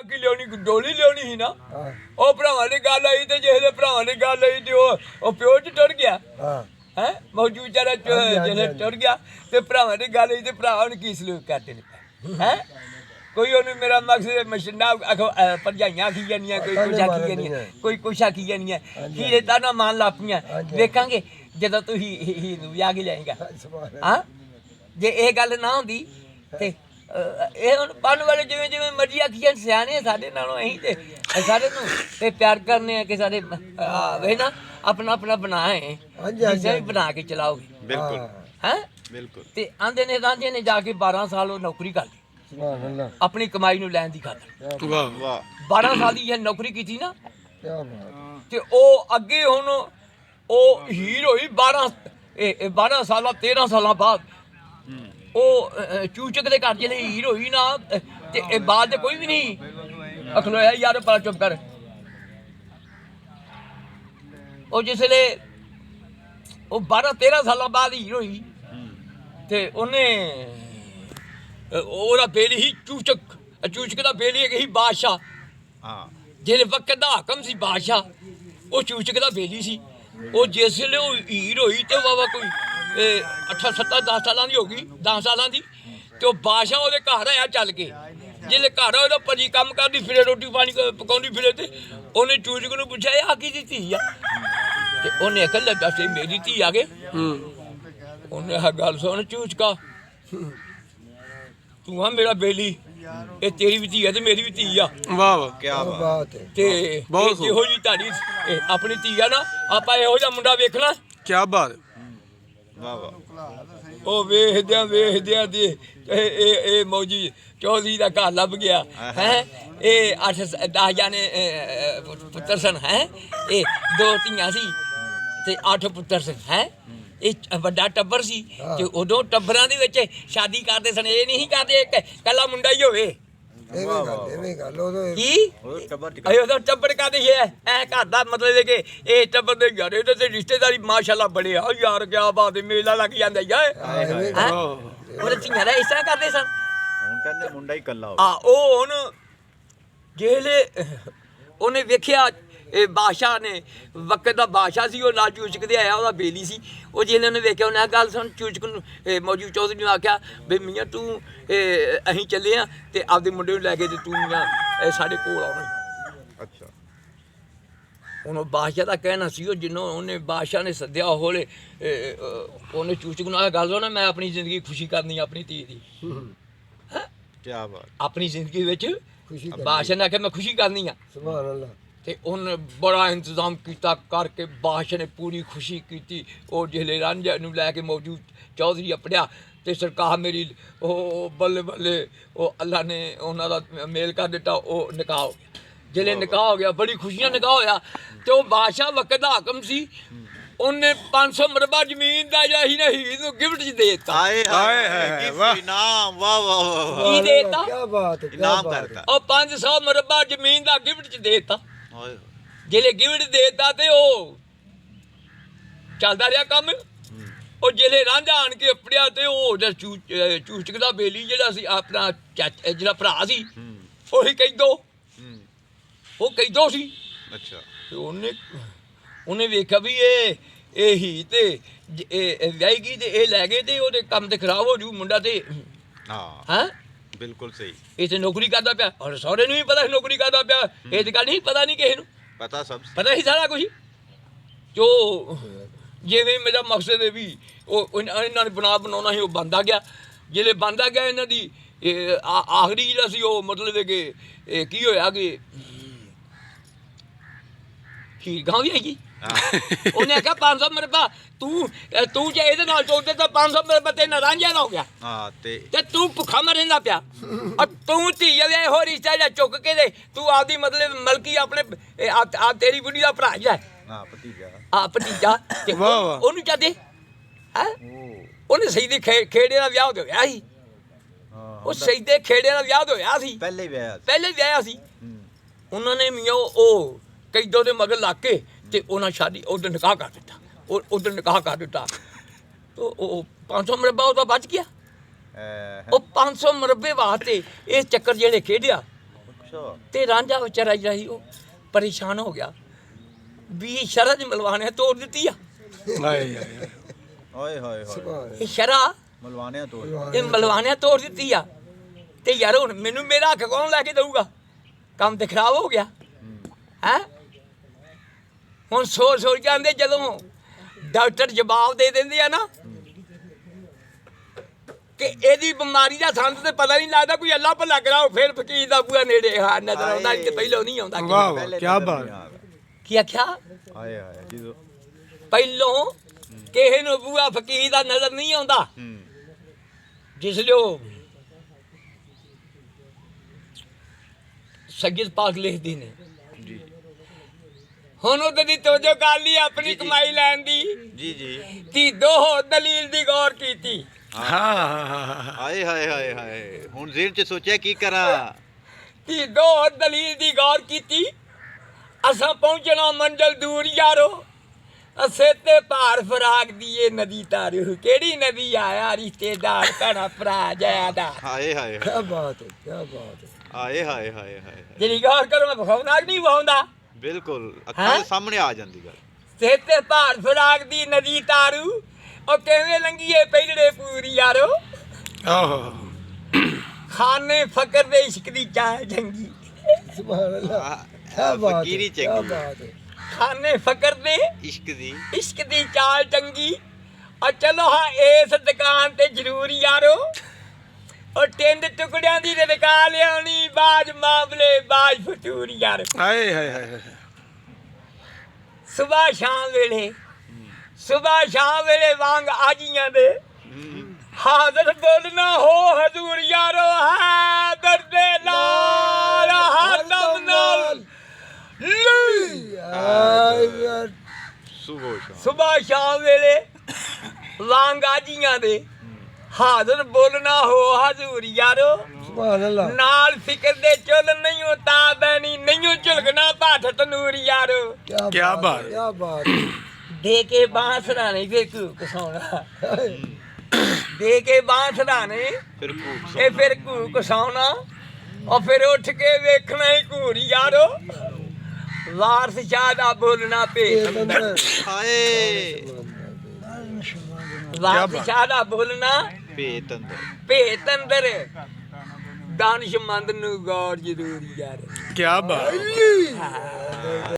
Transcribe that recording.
ਕੀ ਲਿਆਉਣੀ ਡੋਲੀ ਲਿਆਉਣੀ ਸੀ ਨਾ ਉਹ ਭਰਾਵਾਂ ਦੀ ਗੱਲ ਆਈ ਤੇ ਜਿਹਦੇ ਭਰਾਵਾਂ ਦੀ ਗੱਲ ਆਈ ਤੇ ਉਹ ਪਿਓ ਚ ਟੁਰ ਗਿਆ ਹੈ ਮੌਜੂ ਵਿਚਾਰਾ ਜਿਹਦੇ ਟੁਰ ਗਿਆ ਤੇ ਭਰਾਵਾਂ ਦੀ ਗੱਲ ਆਈ ਤੇ ਭਰਾ ਉਹਨੂੰ ਕੀ ਸਲੂਕ ਕਰਦੇ ਨੇ ਹੈ ਕੋਈ ਉਹਨੂੰ ਮੇਰਾ ਮਕਸਦ ਮਸ਼ੀਨਾਂ ਭਰਜਾਈਆਂ ਆਖੀ ਜਾਂਦੀਆਂ ਕੋਈ ਕੁਛ ਆਖੀ ਜਾਂਦੀਆਂ ਕੋਈ ਕੁਛ ਆਖੀ ਜਾਂਦੀਆਂ ਹੀਰੇ ਤਾਂ ਨਾ ਮਾਨ ਲਾਪੀਆਂ ਵੇਖਾਂਗੇ ਜਦੋਂ ਤੂੰ ਹੀ ਨੂੰ ਵਿਆਹ ਕੇ ਲਿਆਏਗਾ ਹਾਂ ਜੇ ਇਹ ਗੱਲ ਨਾ ਹੁੰਦੀ ਤੇ ਇਹ ਹੁਣ ਪੜ੍ਹਨ ਵਾਲੇ ਜਿਵੇਂ ਜਿਵੇਂ ਮਰਜ਼ੀ ਆਖੀ ਜਾਣ ਸਿਆਣੇ ਸਾਡੇ ਨਾਲੋਂ ਅਸੀਂ ਤੇ ਸਾਰੇ ਨੂੰ ਤੇ ਪਿਆਰ ਕਰਨੇ ਆ ਕਿ ਸਾਡੇ ਵੇ ਨਾ ਆਪਣਾ ਆਪਣਾ ਬਣਾਏ ਜਿਸੇ ਵੀ ਬਣਾ ਕੇ ਚਲਾਓਗੇ ਬਿਲਕੁਲ ਹੈਂ ਬਿਲਕੁਲ ਤੇ ਆਂਦੇ ਨੇ ਰਾਂਝੇ ਨੇ ਜਾ ਕੇ 12 ਸਾਲ ਉਹ ਨੌਕਰੀ ਕਰ ਲਈ ਆਪਣੀ ਕਮਾਈ ਨੂੰ ਲੈਣ ਦੀ ਖਾਤਰ ਵਾਹ ਵਾਹ 12 ਸਾਲ ਦੀ ਇਹ ਨੌਕਰੀ ਕੀਤੀ ਨਾ ਤੇ ਉਹ ਅੱਗੇ ਹੁਣ ਉਹ ਹੀਰ ਹੋਈ 12 ਸਾਲਾਂ 13 ਸਾਲਾਂ ਬਾਅਦ ਉਹ ਚੂਚਕ ਦੇ ਘਰ ਜਿਹੜੇ ਹੀਰ ਹੋਈ ਨਾ ਤੇ ਇਹ ਬਾਅਦ ਦੇ ਕੋਈ ਵੀ ਨਹੀਂ ਅਖਲੋਇਆ ਯਾਰ ਪਰ ਚੁੱਪ ਕਰ ਉਹ ਜਿਸਲੇ ਉਹ 12-13 ਸਾਲਾਂ ਬਾਅਦ ਹੀਰ ਹੋਈ ਤੇ ਉਹਨੇ ਉਹਦਾ ਬੇਲੀ ਹੀ ਚੂਚਕ ਦਾ ਬੇਲੀ ਹੀ ਬਾਦਸ਼ਾਹ ਹਾਂ ਜਿਹੜੇ ਵਕਤ ਦਾ ਹਾਕਮ ਸੀ ਬਾਦਸ਼ਾਹ ਉਹ ਚੂਚਕ ਦਾ ਬੇਲੀ ਸੀ ਉਹ ਜਿਸਲੇ ਉਹ ਹੀਰ ਹੋਈ ਤੇ ਵਾਵਾ ਕੋਈ 8-7-10 ਸਾਲਾਂ ਦੀ ਹੋ ਗਈ 10 ਸਾਲਾਂ ਦੀ ਤੇ ਉਹ ਬਾਦਸ਼ਾਹ ਉਹਦੇ ਘਰ ਆਇਆ ਚੱਲ ਕੇ ਜਿਹਦੇ ਘਰ ਉਹਦਾ ਭਜੀ ਕੰਮ ਕਰਦੀ ਫਿਰੇ ਰੋਟੀ ਪਾਣੀ ਪਕਾਉਂਦੀ ਫਿਰੇ ਤੇ ਉਹਨੇ ਚੂਚਕ ਨੂੰ ਪੁੱਛਿਆ ਇਹ ਆ ਕੀ ਧੀ ਆ ਤੇ ਉਹਨੇ ਆਖਿਆ ਦੱਸ ਮੇਰੀ ਧੀ ਆ ਗਏ ਉਹਨੇ ਆਹ ਗੱਲ ਸੁਣ ਚੂਚਕਾ ਤੂੰ ਆ ਮੇਰਾ ਬੇਲੀ ਇਹ ਤੇਰੀ ਵੀ ਧੀ ਆ ਤੇ ਮੇਰੀ ਵੀ ਧੀ ਆ ਵਾਹ ਵਾਹ ਕੀ ਬਾਤ ਹੈ ਤੇ ਇਹੋ ਜੀ ਤੁਹਾਡੀ ਆਪਣੀ ਧੀ ਆ ਨਾ ਆਪਾਂ ਇਹੋ ਜਿਹਾ ਮੁੰਡਾ ਵੇਖਣਾ ਕੀ ਬਾਤ ਵਾਹ ਵਾਹ ਉਹ ਵੇਖਦਿਆਂ ਦੀ ਇਹ ਮੌਜੀ ਚੌਧਰੀ ਦਾ ਘਰ ਲੱਭ ਗਿਆ ਹੈ ਇਹ 8-10 ਜਾਣੇ ਪੁੱਤਰ ਸਨ ਹੈ ਇਹ 2 ਧੀਆਂ ਸੀ ਤੇ 8 ਪੁੱਤਰ ਸਨ ਹੈ ਇਹ ਵੱਡਾ ਟੱਬਰ ਸੀ ਤੇ ਉਦੋਂ ਟੱਬਰਾਂ ਦੇ ਵਿੱਚ ਸ਼ਾਦੀ ਕਰਦੇ ਸਨ ਇਹ ਨਹੀਂ ਕਰਦੇ ਇੱਕ ਕੱਲਾ ਮੁੰਡਾ ਹੀ ਹੋਵੇ ਐਵੇਂ ਗੱਲ ਉਦੋਂ ਕੀ ਉਦੋਂ ਟੱਬਰ ਕਰਦੇ ਸੀ ਐ ਘਰ ਦਾ ਮਤਲਬ ਹੈ ਕਿ ਇਹ ਟੱਬਰ ਦੇ ਯਾਰ ਇਹਦੇ ਤੇ ਰਿਸ਼ਤੇਦਾਰੀ ਮਾਸ਼ਾਅੱਲਾ ਬੜੇ ਆ ਯਾਰ ਕਿਆ ਬਾਤ ਹੈ ਮੇਲਾ ਲੱਗ ਜਾਂਦਾ ਯਾਰ ਉਹਦੇ ਧੀਆਂ ਦਾ ਇਸ ਤਰ੍ਹਾਂ ਕਰਦੇ ਸਨ ਹੁਣ ਕਹਿੰਦੇ ਮੁੰਡਾ ਹੀ ਕੱਲਾ ਹੋ ਉਹ ਹੁਣ ਜਿਹੜੇ ਉਹਨੇ ਵੇਖਿਆ ਇਹ ਬਾਦਸ਼ਾਹ ਨੇ ਵਕਤ ਦਾ ਬਾਦਸ਼ਾਹ ਸੀ ਉਹ ਨਾਲ ਚੂਚਕ ਦੇ ਆਇਆ ਉਹਦਾ ਬੇਲੀ ਸੀ ਉਹ ਜਿਹਨੇ ਉਹਨੇ ਵੇਖਿਆ ਉਹਨੇ ਗੱਲ ਸੁਣ ਚੂਚਕ ਨੂੰ ਮੌਜੂ ਚੌਧਰੀ ਨੂੰ ਆਖਿਆ ਵੀ ਮੀਆਂ ਤੂੰ ਅਸੀਂ ਚੱਲੇ ਆ ਤੇ ਆਪਦੇ ਮੁੰਡੇ ਨੂੰ ਲੈ ਕੇ ਤੇ ਤੂੰ ਮੀਆਂ ਸਾਡੇ ਕੋਲ ਆਉਣਾ ਅੱਛਾ ਹੁਣ ਉਹ ਬਾਦਸ਼ਾਹ ਦਾ ਕਹਿਣਾ ਸੀ ਉਹ ਜਿਹਨੂੰ ਉਹਨੇ ਬਾਦਸ਼ਾਹ ਨੇ ਸੱਦਿਆ ਹੋਲੇ ਉਹਨੇ ਚੂਚਕ ਨੂੰ ਆ ਗੱਲ ਸੁਣਾ ਮੈਂ ਆਪਣੀ ਜ਼ਿੰਦਗੀ ਖੁਸ਼ੀ ਕਰਨੀ ਆਪਣੀ ਧੀ ਦੀ ਕੀ ਬਾਤ ਆਪਣੀ ਜ਼ਿੰਦਗੀ ਵਿੱਚ ਬਾਦਸ਼ਾਹ ਨੇ ਆਖਿਆ ਮੈਂ ਖੁਸ਼ੀ ਕਰਨੀ ਆ ਸੁਭਾਨ ਅੱਲਾਹ ਤੇ ਉਹਨੇ ਬੜਾ ਇੰਤਜ਼ਾਮ ਕੀਤਾ ਕਰਕੇ ਬਾਦਸ਼ਾਹ ਨੇ ਪੂਰੀ ਖੁਸ਼ੀ ਕੀਤੀ ਉਹ ਜਿਹੜੇ ਰਾਂਝੇ ਨੂੰ ਲੈ ਕੇ ਮੌਜੂਦ ਚੌਧਰੀ ਆਪਣਿਆ ਤੇ ਸਰਕਾਰ ਮੇਰੀ ਉਹ ਬੱਲੇ ਬੱਲੇ ਉਹ ਅੱਲਾ ਨੇ ਉਹਨਾਂ ਦਾ ਮੇਲ ਕਰ ਦਿੱਤਾ ਉਹ ਨਿਕਾਹ ਹੋ ਗਿਆ ਜਿਹੜੇ ਨਿਕਾਹ ਹੋ ਗਿਆ ਬੜੀ ਖੁਸ਼ੀਆਂ ਨਿਕਾਹ ਹੋਇਆ ਤੇ ਉਹ ਬਾਦਸ਼ਾਹ ਵਕਤ ਦਾ ਹਾਕਮ ਸੀ ਉਹਨੇ 500 ਮਰਬਾ ਜ਼ਮੀਨ ਦਾ ਜਿਹੜਾ ਸੀ ਨਾ ਹੀਰ ਨੂੰ ਗਿਫਟ 'ਚ ਦੇ ਦਿੱਤਾ ਹਾਏ ਹਾਏ ਵਾਹ ਇਨਾਮ ਵਾਹ ਵਾਹ ਕੀ ਦੇ ਦਿੱਤਾ ਕੀ ਬਾਤ ਹੈ ਇਨਾਮ ਕਰਤਾ ਉਹ 500 ਮਰਬਾ ਜ਼ਮੀਨ ਦਾ ਗਿਫਟ 'ਚ ਦੇ ਦਿੱਤਾ ਓਏ ਜਿਹੜੇ ਗਿਫਟ ਦੇ ਦਿੱਤਾ ਤੇ ਉਹ ਚੱਲਦਾ ਰਿਹਾ ਕੰਮ ਉਹ ਜਿਹੜੇ ਰਾਂਝਾ ਆਣ ਕੇ ਆਪਣਿਆ ਤੇ ਉਹ ਚੂਚਕ ਦਾ ਬੇਲੀ ਜਿਹੜਾ ਸੀ ਆਪਣਾ ਜਿਹੜਾ ਭਰਾ ਸੀ ਉਹੀ ਕਹਿੰਦੋ ਉਹ ਕਹਿੰਦੋ ਸੀ ਅੱਛਾ ਤੇ ਉਹਨੇ ਵੇਖਿਆ ਵੀ ਇਹ ਹੀ ਤੇ ਇਹ ਵਿਆਹੇਗੀ ਤੇ ਇਹ ਲੈ ਗਏ ਤੇ ਉਹਦੇ ਕੰਮ ਤੇ ਖਰਾਬ ਹੋ ਜੂ ਮੁੰਡਾ ਤੇ ਹਾਂ ਬਿਲਕੁਲ ਸਹੀ ਇਹ ਤੇ ਨੌਕਰੀ ਕਰਦਾ ਪਿਆ ਔਰ ਸਹੁਰੇ ਨੂੰ ਵੀ ਪਤਾ ਨੌਕਰੀ ਕਰਦਾ ਪਿਆ ਇਹ ਤੇ ਗੱਲ ਨਹੀਂ ਪਤਾ ਨਹੀਂ ਕਿਸੇ ਨੂੰ ਪਤਾ ਸਭ ਪਤਾ ਹੀ ਸਾਰਾ ਕੁਝ ਜੋ ਜਿਵੇਂ ਮੇਰਾ ਮਕਸਦ ਹੈ ਵੀ ਉਹ ਇਹਨਾਂ ਨੇ ਬਣਾਉਣਾ ਸੀ ਉਹ ਬੰਦਾ ਗਿਆ ਜਿਹੜੇ ਬੰਦਾ ਗਿਆ ਇਹਨਾਂ ਦੀ ਆਖਰੀ ਜਿਹੜਾ ਸੀ ਉਹ ਮਤਲਬ ਹੈ ਕਿ ਕੀ ਹੋਇਆ ਕਿ ਹੀਰ ਗਾਂ ਵੀ ਹੈਗੀ ਉਹਨੇ ਆਖਿਆ 500 ਮਰਬਾ ਤੂੰ ਜੇ ਇਹਦੇ ਨਾਲ ਚੋਦੇ ਤਾਂ 500 ਮਰਬਾ ਤੇ ਨਾਰਾਂਝਾ ਨਾ ਹੋ ਗਿਆ ਹਾਂ ਤੇ ਤੂੰ ਭੁੱਖਾ ਮਰੇਂਦਾ ਪਿਆ ਔਰ ਤੂੰ ਧੀ ਵੇ ਇਹੋ ਰਿਸ਼ਤਾ ਜਿਹੜਾ ਚੁੱਕ ਕੇ ਦੇ ਤੂੰ ਆਪਦੀ ਮਤਲਬ ਮਲਕੀ ਆਪਣੇ ਆ ਤੇਰੀ ਬੁੜੀ ਦਾ ਭਰਾ ਜਿਹੜਾ ਹਾਂ ਭਤੀਜਾ ਭਤੀਜਾ ਉਹਨੂੰ ਚਾਹਦੇ ਹੈ ਉਹਨੇ ਸਹੀ ਦੇ ਖੇੜੇ ਦਾ ਵਿਆਹ ਹੋਇਆ ਸੀ ਉਹ ਸਹੀ ਦੇ ਖੇੜੇ ਦਾ ਵਿਆਹ ਹੋਇਆ ਸੀ ਪਹਿਲੇ ਵਿਆਹ ਸੀ ਉਹਨਾਂ ਨੇ ਮੀਆਂ ਉਹ ਕਈਦੋਂ ਦੇ ਮਗਰ ਲੱਗ ਕੇ ਤੇ ਉਹਨਾਂ ਸ਼ਾਦੀ ਉਧਰ ਨਿਕਾਹ ਕਰ ਦਿੱਤਾ ਉਧਰ ਨਿਕਾਹ ਕਰ ਦਿੱਤਾ ਉਹ 500 ਮਰਬਾ ਉਹਦਾ ਬਚ ਗਿਆ ਉਹ 500 ਮਰਬੇ ਵਾਸਤੇ ਇਹ ਚੱਕਰ ਜਿਹੜੇ ਖੇਡਿਆ ਅੱਛਾ ਤੇ ਰਾਂਝਾ ਵਿਚਾਰਾ ਜਿਹੜਾ ਸੀ ਉਹ ਪਰੇਸ਼ਾਨ ਹੋ ਗਿਆ ਵੀ ਸ਼ਰਤ ਮਲਵਾਣੇ ਤੋੜ ਦਿੱਤੀ ਆ ਹਾਏ ਹਾਏ ਹਾਏ ਇਹ ਸ਼ਰਾ ਮਲਵਾਣਿਆਂ ਤੋਂ ਇਹ ਮਲਵਾਣੇ ਤੋੜ ਦਿੱਤੀ ਆ ਤੇ ਯਾਰ ਹੁਣ ਮੈਨੂੰ ਮੇਰਾ ਹੱਕ ਕੌਣ ਲੈ ਕੇ ਦਊਗਾ ਕੰਮ ਤੇ ਖਰਾਬ ਹੋ ਗਿਆ ਹੈ ਹੁਣ ਸੋਚ ਜਾਂਦੇ ਜਦੋਂ ਡਾਕਟਰ ਜਵਾਬ ਦੇ ਦਿੰਦੇ ਆ ਨਾ ਕਿ ਇਹਦੀ ਬਿਮਾਰੀ ਦਾ ਸਾਨੂੰ ਤੇ ਪਤਾ ਨਹੀਂ ਲੱਗਦਾ ਕੋਈ ਅੱਲਾ ਭਲਾ ਕਰਾਓ ਫਿਰ ਫਕੀਰ ਦਾ ਬੂਆ ਨੇੜੇ ਹਾਂ ਨਜ਼ਰ ਆਉਂਦਾ ਨਹੀਂ ਤੇ ਪਹਿਲੋਂ ਨਹੀਂ ਆਉਂਦਾ ਵਾਹ ਵਾਹ ਕੀ ਬਾਤ ਕੀ ਆਖਿਆ ਹਾਏ ਹਾਏ ਜਦੋਂ ਪਹਿਲੋਂ ਕਿਸੇ ਨੂੰ ਬੂਆ ਫਕੀਰ ਦਾ ਨਜ਼ਰ ਨਹੀਂ ਆਉਂਦਾ ਜਿਸ ਲਿਓ ਸੱਜਦ ਪਾਕ ਲਿਖਦੇ ਨੇ ਜੀ ਹੁਣ ਉਹਦੇ ਦੀ ਤੋਜੋ ਕਰ ਲਈ ਆਪਣੀ ਕਮਾਈ ਲੈਣ ਦੀ ਜੀ ਜੀ ਤੀ ਦੋ ਦਲੀਲ ਦੀ ਗੌਰ ਕੀਤੀ ਹਾਏ ਹਾਏ ਹਾਏ ਹਾਏ ਹੁਣ ਜ਼ੇਨ ਚ ਸੋਚਿਆ ਕੀ ਕਰਾਂ ਤੀ ਦੋ ਦਲੀਲ ਦੀ ਗੌਰ ਕੀਤੀ ਅਸਾਂ ਪਹੁੰਚਣਾ ਮੰਜ਼ਲ ਦੂਰ ਯਾਰੋ ਅਸੇ ਤੇ ਭਾਰ ਫਰਾਕ ਦੀ ਇਹ ਨਦੀ ਤਾਰੂ ਕਿਹੜੀ ਨਦੀ ਆਇਆ ਰਿਸ਼ਤੇਦਾਰ ਭੈਣਾ ਭਰਾ ਜਾਇਆ ਦਾ ਹਾਏ ਹਾਏ ਕੀ ਬਾਤ ਹੈ ਕੀ ਬਾਤ ਹੈ ਹਾਏ ਹਾਏ ਹਾਏ ਹਾਏ ਜਿਹੜੀ ਗੌਰ ਕਰੋ ਮੈਂ ਵਿਖਾਉਣਾ ਕਿ ਨਹੀਂ ਵਿਖਾਉਂਦਾ ਬਿਲਕੁਲ ਅੱਖਾਂ ਦੇ ਸਾਹਮਣੇ ਆ ਜਾਂਦੀ ਗੱਲ ਸੇ ਤੇ ਭਾਰ ਫਰਾਕ ਦੀ ਨਦੀ ਤਾਰੂ ਉਹ ਕਿਵੇਂ ਲੰਗੀਏ ਪਹਿਲੜੇ ਪੂਰੀ ਯਾਰੋ ਆਹੋ ਖਾਨੇ ਫਕਰ ਦੇ ਇਸ਼ਕ ਦੀ ਚਾਹ ਜੰਗੀ ਸੁਭਾਨ ਅੱਲਾਹ ਕੀ ਬਾਤ ਫਕੀਰੀ ਹੈ ਕੀ ਚੰਗੀ ਬਾਤ ਹੈ ਖਾਨੇ ਫਕਰ ਦੇ ਇਸ਼ਕ ਦੀ ਚਾਲ ਚੰਗੀ ਔਰ ਚਲੋ ਹਾਂ ਇਸ ਦੁਕਾਨ ਤੇ ਜ਼ਰੂਰ ਯਾਰੋ ਔਰ ਤਿੰਨ ਟੁਕੜਿਆਂ ਦੀ ਰਕਾ ਲਿਆਉਣੀ ਬਾਜ ਮਾਮਲੇ ਬਾਜ ਫਤੂਰ ਯਾਰ ਹਾਏ ਹਾਏ ਹਾਏ ਸਵੇਰ ਸ਼ਾਮ ਵੇਲੇ ਵਾਂਗ ਆਜੀਆਂ ਦੇ ਹਾਜ਼ਰ ਬੋਲਣਾ ਹੋ ਹਜ਼ੂਰ ਯਾਰੋ ਹੈ ਦਰਦੇ ਨਾਲ ਹਰਦਮ ਨਾਲ ਯਾਰ ਸੁਬਹ ਸ਼ਾਮ ਵੇਲੇ ਵਾਂਗ ਆਜੀਆਂ ਦੇ ਹਾਜ਼ਰ ਬੋਲਣਾ ਹੋ ਹਜ਼ੂਰ ਯਾਰੋ ਸੁਭਾਨ ਅੱਲਾਹ ਨਾਲ ਫਿਕਰ ਦੇ ਚੁੱਲ ਨਹੀਂ ਉਤਾ ਬੈਣੀ ਨਹੀਂ ਝੁਲਕਣਾ ਭਾਠ ਤਨੂਰ ਯਾਰੋ ਕੀ ਬਾਤ ਹੈ। ਕੀ ਬਾਤ ਦੇ ਕੇ ਬਾਂਸਰਾ ਨਹੀਂ ਫੇਰ ਕੂ ਕਸਾਉਣਾ ਦੇ ਕੇ ਬਾਂਸਰਾ ਨੇ ਫਿਰ ਭੂਖ ਇਹ ਫਿਰ ਕੂ ਕਸਾਉਣਾ ਉਹ ਫਿਰ ਉੱਠ ਕੇ ਵੇਖਣਾ ਹੀ ਘੂਰ ਯਾਰੋ ਵਾਰਸ ਸ਼ਾਹ ਦਾ ਬੋਲਣਾ ਭੇ ਹਾਏ ਵਾਰਸ ਸ਼ਾਹ ਦਾ ਬੋਲਣਾ ਭੇ ਤੰਦਰ ਦਾਨਿਸ਼ਮੰਦ ਨੂੰ ਗੌਰ ਜ਼ਰੂਰੀ ਯਾਰ ਕੀ ਬਾਤ